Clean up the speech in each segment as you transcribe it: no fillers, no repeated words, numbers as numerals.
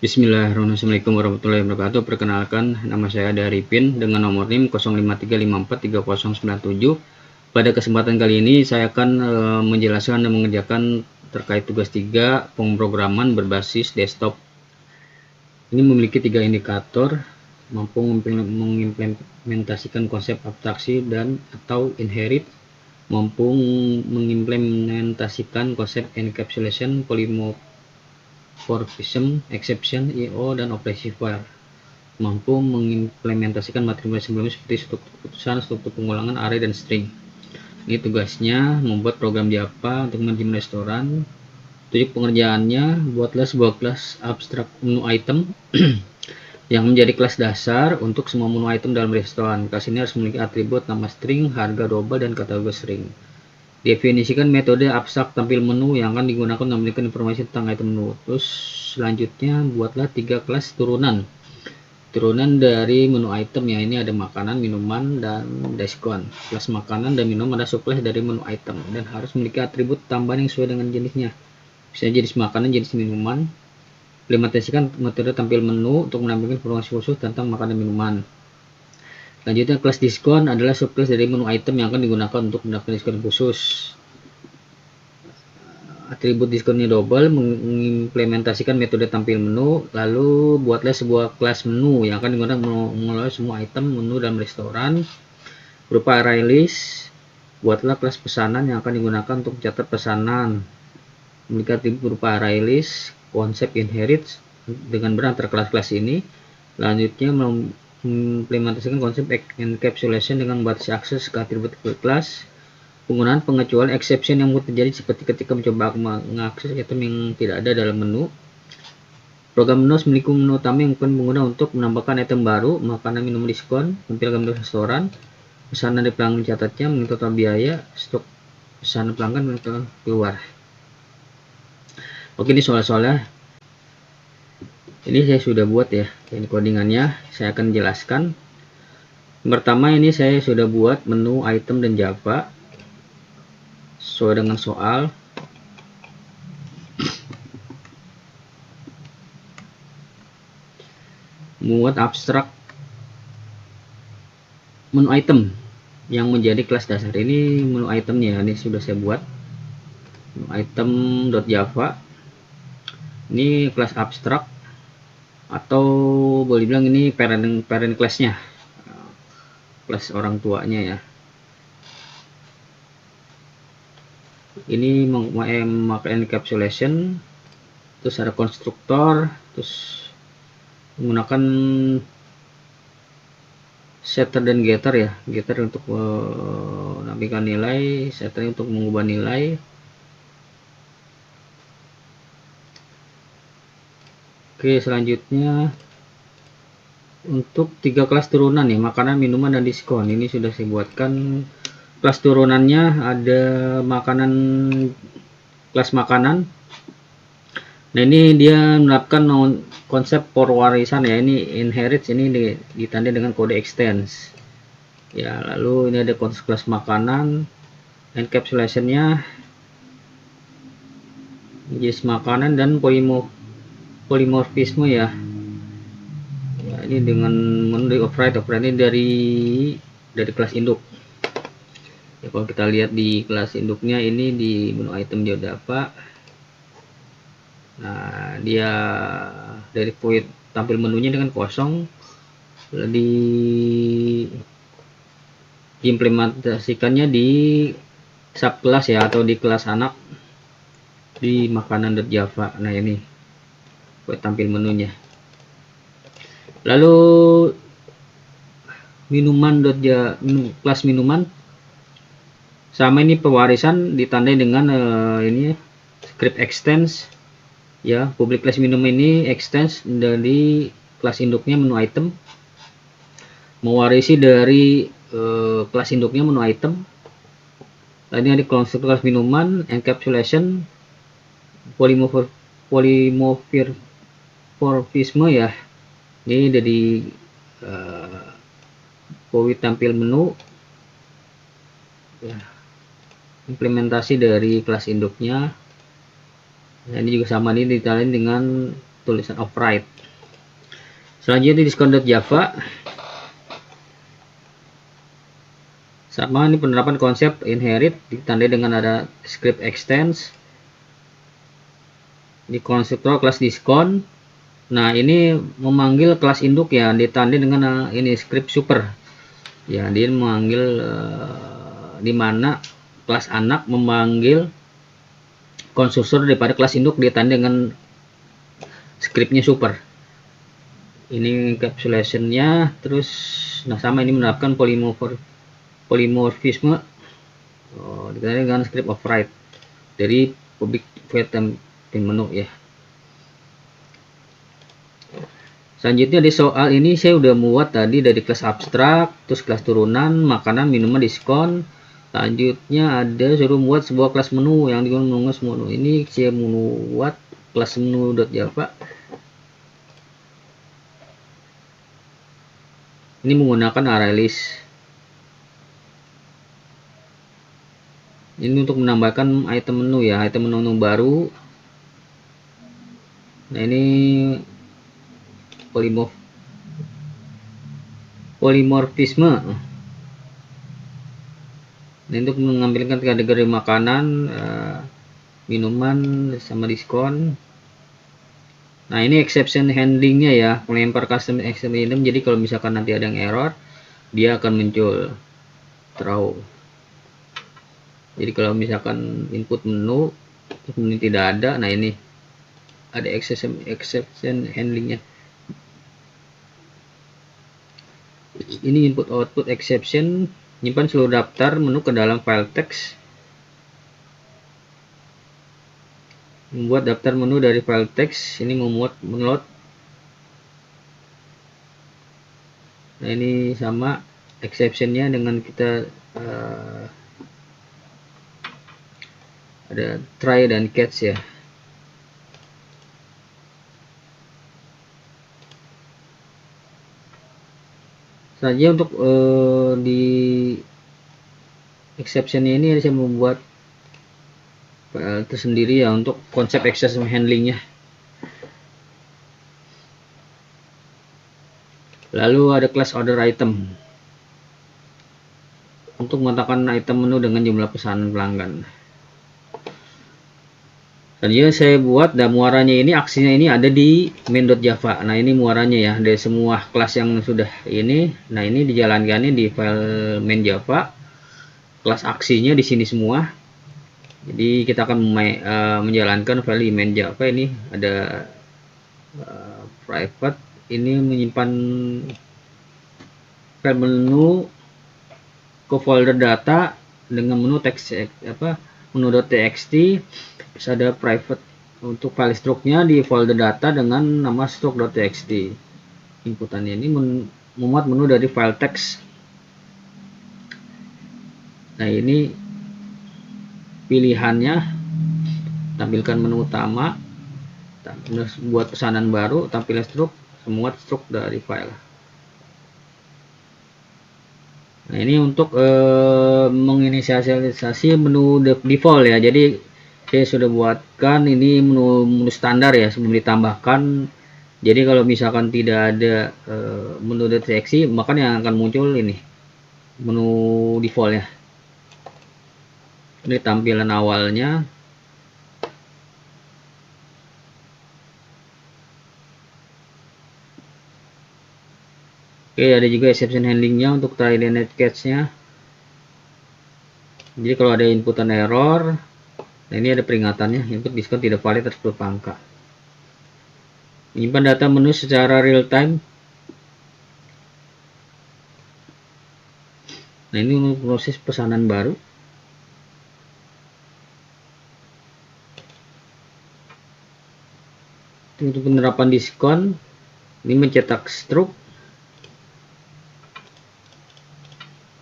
Bismillahirrahmanirrahim. Assalamualaikum warahmatullahi wabarakatuh. Perkenalkan, nama saya Arifin dengan nomor NIM 0535434097. Pada kesempatan kali ini saya akan menjelaskan dan mengerjakan terkait tugas 3 pemrograman berbasis desktop. Ini memiliki 3 indikator, mampu mengimplementasikan konsep abstraksi dan atau inherit, mampu mengimplementasikan konsep encapsulation, polymorphism, exception, I/O, dan operasi file, mampu mengimplementasikan materi sebelumnya seperti struktur keputusan, struktur pengulangan, array, dan string. Ini tugasnya membuat program Java untuk manajemen restoran. Tujuan pengerjaannya, buatlah sebuah kelas abstrak menu item yang menjadi kelas dasar untuk semua menu item dalam restoran. Kelas ini harus memiliki atribut nama string, harga double, dan kategori string. Definisikan metode abstrak tampil menu yang akan digunakan untuk memberikan informasi tentang item menu. Terus selanjutnya buatlah 3 kelas turunan dari menu item ya. Ini ada makanan, minuman, dan diskon. Kelas makanan dan minuman ada subclass dari menu item dan harus memiliki atribut tambahan yang sesuai dengan jenisnya. Misalnya jenis makanan, jenis minuman. Implementasikan metode tampil menu untuk menampilkan informasi khusus tentang makanan dan minuman. Selanjutnya, kelas diskon adalah subclass dari menu item yang akan digunakan untuk mendapatkan diskon khusus. Atribut diskonnya double, mengimplementasikan metode tampil menu. Lalu buatlah sebuah kelas menu yang akan digunakan mengelola semua item menu dalam restoran berupa array list. Buatlah kelas pesanan yang akan digunakan untuk mencatat pesanan, memiliki atribut berupa array list, konsep inherit dengan berantara kelas-kelas ini. Selanjutnya mengimplementasikan konsep encapsulation dengan membatasi akses ke atribut kelas. Penggunaan pengecualian exception yang mungkin terjadi seperti ketika mencoba mengakses item yang tidak ada dalam menu. Program menu memiliki menu utama yang pengguna untuk menambahkan item baru, makanan, minum, diskon, tampilkan menu restoran, pesanan dari pelanggan mencatatnya, menghitung total biaya, stok pesanan pelanggan, menghitung keluar. Oke, ini soal-soalnya. Ini saya sudah buat ya, ini codingannya. Saya akan jelaskan. Pertama, ini saya sudah buat menu item dan Java sesuai dengan soal. Membuat abstrak menu item yang menjadi kelas dasar. Ini menu itemnya, ini sudah saya buat. Menu item.java. Ini kelas abstrak atau boleh bilang ini parent class-nya, kelas orang tuanya ya. Ini memakai encapsulation, terus ada konstruktor, terus menggunakan setter dan getter ya. Getter untuk menampilkan nilai, setter untuk mengubah nilai. Oke, selanjutnya untuk 3 kelas turunan nih, makanan, minuman, dan diskon. Ini sudah saya buatkan. Kelas turunannya ada makanan, kelas makanan. Nah, ini dia menerapkan konsep pewarisan ya. Ini inherit, ini ditandai dengan kode extends ya. Lalu ini ada kelas makanan, encapsulationnya jenis makanan dan polymorphisme ya. Ini dengan menu override ini dari kelas induk ya. Kalau kita lihat di kelas induknya, ini di menu item dia udah apa. Nah, dia dari void tampil menunya dengan kosong, diimplementasikannya di subclass ya, atau di kelas anak di makanan.java. Nah, ini buat tampil menunya. Lalu kelas minuman sama, ini pewarisan ditandai dengan ini script extends ya. Public class minum ini extends dari kelas induknya menu item, mewarisi dari kelas induknya menu item. Tadi ada konstruktor kelas minuman, encapsulation, polymorphisme ya. Ini dari void tampil menu ya, implementasi dari kelas induknya. Nah, ini juga sama, ini ditandai dengan tulisan override. Selanjutnya diskon.java. Sama, ini penerapan konsep inherit ditandai dengan ada script extends. Di konstruktor kelas diskon. Nah, ini memanggil kelas induk ya, ditandai dengan ini script super. Ya, dia memanggil di mana kelas anak memanggil konstruktor daripada kelas induk ditandai dengan scriptnya super. Ini encapsulationnya. Terus nah sama, ini menerapkan polymorphisme ditandai dengan script override dari public void menu ya. Selanjutnya di soal ini saya udah muat tadi dari kelas abstrak, terus kelas turunan, makanan, minuman, diskon. Selanjutnya ada suruh buat sebuah kelas menu yang digunakan semua menu. Ini saya membuat kelas menu.java. Ini menggunakan array list. Ini untuk menambahkan item menu ya, item menu baru. Nah, ini polymorphisme. Nah, untuk mengambilkan kategori makanan, minuman sama diskon. Nah, ini exception handlingnya ya, melempar custom exception item. Jadi kalau misalkan nanti ada yang error, dia akan muncul throw. Jadi kalau misalkan input menu tidak ada, nah ini ada exception handlingnya. Ini input output exception, nyimpan seluruh daftar menu ke dalam file text. Membuat daftar menu dari file text, ini memuat menload. Nah, ini sama exceptionnya dengan kita ada try dan catch ya. Saja untuk di exception ini saya membuat tersendiri ya untuk konsep exception handlingnya. Lalu ada class order item untuk mengatakan item menu dengan jumlah pesanan pelanggan. Tadinya saya buat dan muaranya ini, aksinya ini ada di main.java. Nah, ini muaranya ya dari semua kelas yang sudah ini. Nah, ini dijalankannya di file main Java. Kelas aksinya di sini semua. Jadi kita akan menjalankan file di main Java. Ini ada private, ini menyimpan file menu ke folder data dengan menu teks menu.txt. Terus ada private untuk file struknya di folder data dengan nama struk.txt. Inputannya ini memuat menu dari file teks. Nah, ini pilihannya, tampilkan menu utama, buat pesanan baru, tampilkan struk, semua struk dari file. Nah, ini untuk menginisialisasi menu default ya. Jadi saya sudah buatkan ini menu standar ya sebelum ditambahkan. Jadi kalau misalkan tidak ada menu deteksi, maka yang akan muncul ini menu default ya. Ini tampilan awalnya. Oke, ada juga exception handlingnya untuk try dan catch-nya. Jadi kalau ada inputan error, nah ini ada peringatannya, input diskon tidak valid atas 10 angka. Menyimpan data menu secara real time. Nah, ini untuk proses pesanan baru. Untuk penerapan diskon, ini mencetak struk.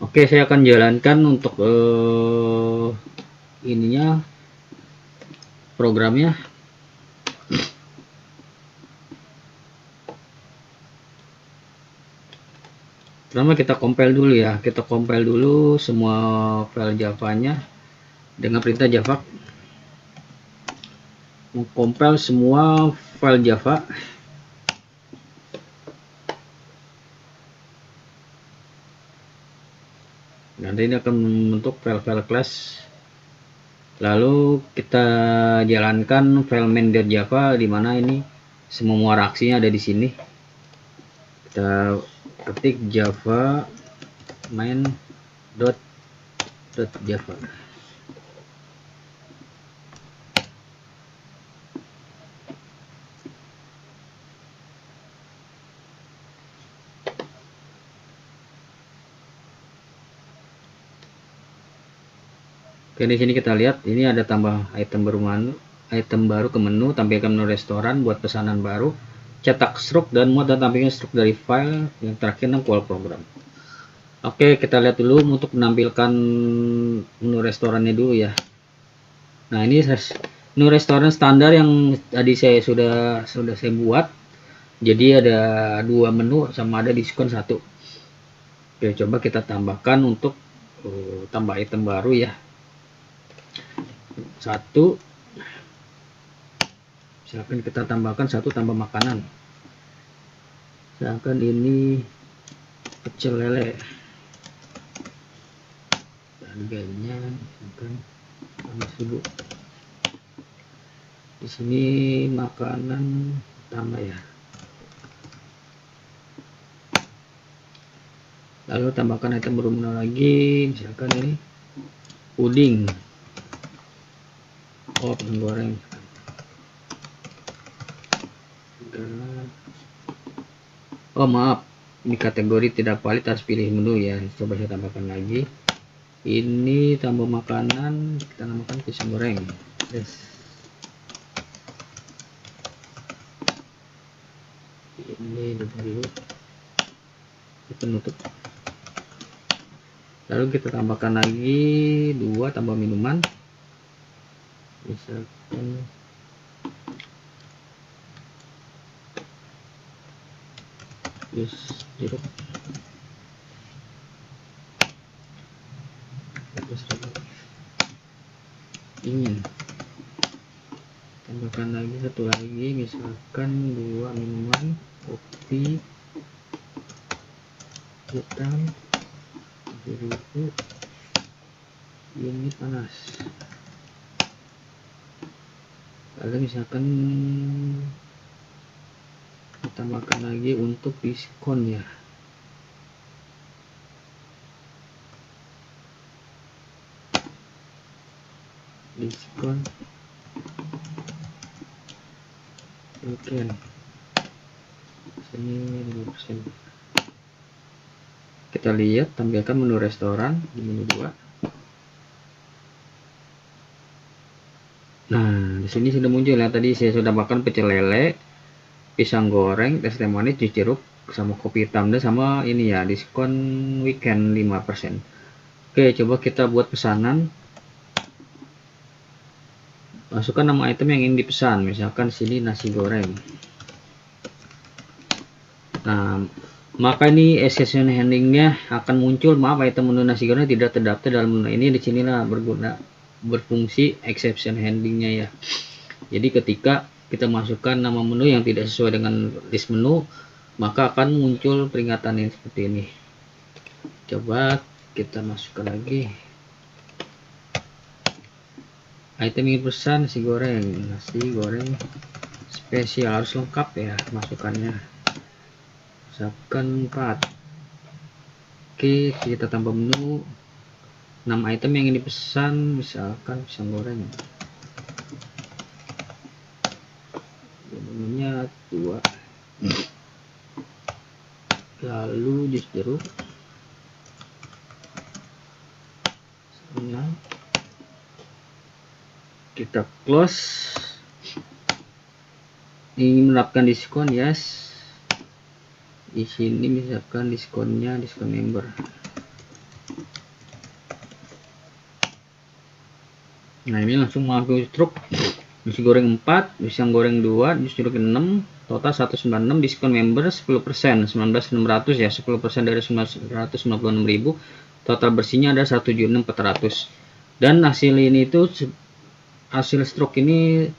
Oke, saya akan jalankan untuk ininya programnya. Pertama kita compile dulu ya, kita compile dulu semua file Java-nya dengan perintah Java. Compile semua file Java. Nanti ini akan membentuk file-file class. Lalu kita jalankan file main.java, di mana ini semua muara aksinya ada di sini. Kita ketik java main.java. Oke, di sini kita lihat ini ada tambah item baru ke menu, tampilkan menu restoran, buat pesanan baru, cetak struk dan muat dan tampilkan struk dari file, yang terakhir call program. Oke, kita lihat dulu untuk menampilkan menu restorannya dulu ya. Nah, ini menu restoran standar yang tadi saya sudah saya buat. Jadi ada 2 menu sama ada diskon 1. Oke, coba kita tambahkan untuk tambah item baru ya. 1, misalkan kita tambahkan 1 tambah makanan, misalkan ini pecel lele, harganya misalkan 1.000. Di sini makanan tambah ya, lalu tambahkan item baru lagi, misalkan ini puding, pisang goreng. Oh maaf, di kategori tidak valid, harus pilih menu ya. Coba saya tambahkan lagi, ini tambah makanan, kita namakan pisang goreng. Yes. Ini dulu penutup. Lalu kita tambahkan lagi 2 tambah minuman, misalkan jus jeruk, ingin tambahkan lagi 1 lagi, misalkan 2 minuman kopi hitam 7.000, ini panas. Lalu misalkan tambahkan lagi untuk diskon ya, diskon weekend sini 5%. Kita lihat tampilkan menu restoran di menu 2. Nah, di sini sudah muncul ya, tadi saya sudah makan pecel lele, pisang goreng, es teh manis, jus jeruk, sama kopi hitam, dan sama ini ya, diskon weekend 5%. Oke, coba kita buat pesanan. Masukkan nama item yang ingin dipesan, misalkan sini nasi goreng. Nah, maka ini exception handlingnya akan muncul, maaf item menu nasi goreng tidak terdaftar dalam menu ini. Disinilah berfungsi exception handlingnya ya. Jadi ketika kita masukkan nama menu yang tidak sesuai dengan list menu, maka akan muncul peringatan yang seperti ini. Coba kita masukkan lagi item yang pesan, nasi goreng spesial, harus lengkap ya masukannya, misalkan 4. Oke, kita tambah menu, nama item yang ingin dipesan, misalkan pisang goreng, menunya 2. Lalu jus jeruk, kita close. Ini menerapkan diskon, yes. Di sini misalkan diskonnya diskon member. Nah, ini langsung masuk struk. Nasi goreng 4, pisang goreng 2, jus jeruk 6, total 196, diskon member 10%, 19.600 ya, 10% dari 996.000. Total bersihnya ada 176.400. Dan hasil ini itu, hasil struk ini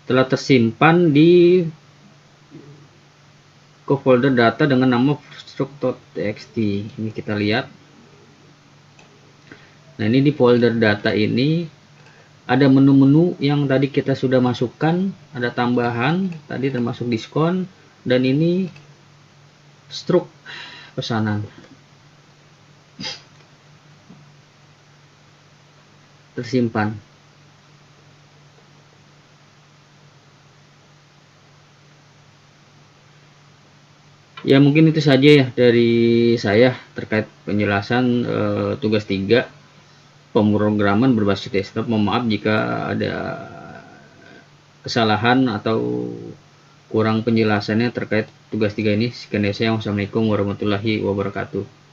telah tersimpan di folder data dengan nama struct.txt. Ini kita lihat. Nah, ini di folder data ini ada menu-menu yang tadi kita sudah masukkan, ada tambahan tadi termasuk diskon, dan ini struk pesanan tersimpan. Ya, mungkin itu saja ya dari saya terkait penjelasan tugas 3 pemrograman berbasis desktop. Mohon maaf jika ada kesalahan atau kurang penjelasannya terkait tugas 3 ini. Sekian dari saya. Wassalamualaikum warahmatullahi wabarakatuh.